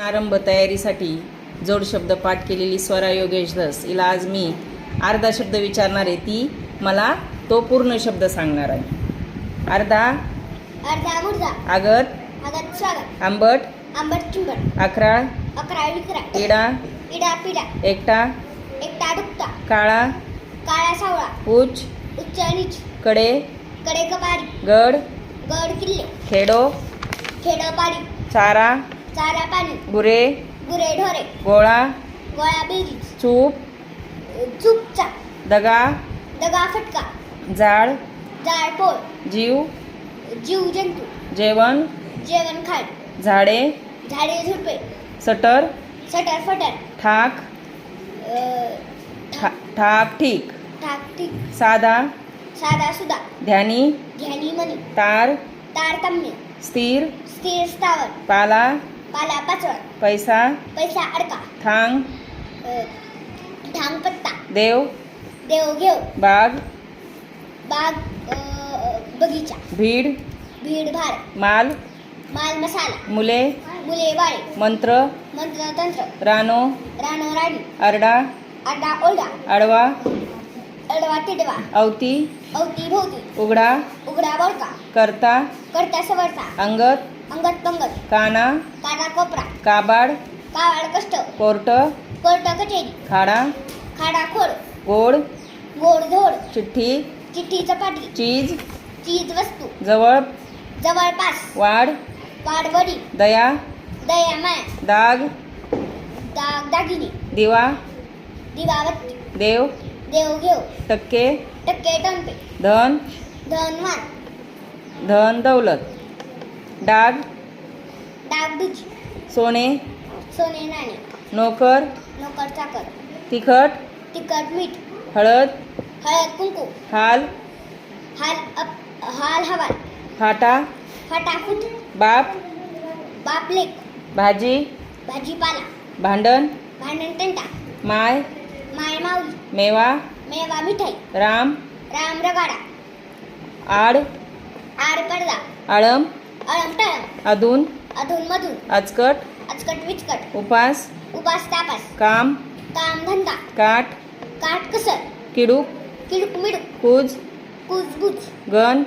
आरंभ तयारीसाठी जोड शब्द पाठ केलेली स्वरा योगेश धस हिला आज मी अर्धा शब्द विचारणार आहे. ती मला तो पूर्ण शब्द सांगणार आहे. अर्धा आगत आंबट अकराळ इडा एकटा काळा उच्च कडे गड खेडो चारा गुरे गोळा चूप दगा फटका जाळ पोळ जीव जंतू जेवण खाट झाडे झुडपे सटर फटर ठाक ठाक ठीक साधा सुधा ध्यानी मनी तार तारतम्य स्थिर स्थावर पाला पाचवड पैसा अडका थांग पत्ता देव घेव बाग बगीचा भीड भार माल मसाला मुले बाळे मंत्र तंत्र रानो राणी अरडा ओरडा अडवा तिडवा अवती भोवती उघडा बोडका करता सवरता अंगत पंगत काना कोपरा काबाड कष्ट कोर्ट कचेरी खाडा खोड गोड धोड चिठ्ठी चपाटी चीज वस्तू जवळपास वाढ वडी दया माया दाग दागिनी दिवाबत्ती देव घेव टक्के टंपे धनवान धन दौलत डाग दुजी सोने नाणे नोकर चाकर तिखट मीठ हळद कुंकू हाल हवाल फाटा फटाफूट बाप लेक भाजीपाला भांडण तंटा माय माऊली मेवा मिठाई राम रगाडा आड पडदा आळम टळम अधून मधून अचकट विचकट उपास तापास काम धंदा काट कसर किडूक मिडूक कुजबुज गण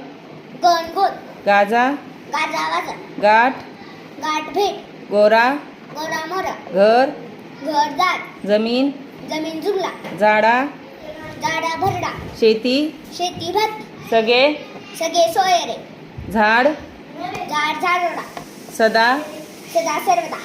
गोद गाजा वाजा गाठ भेट गोरा मोरा घर दाट जमीन जुगला जाडा भरडा शेती भात सगळे सोयरे झाड झाडोडा सदा सर्वदा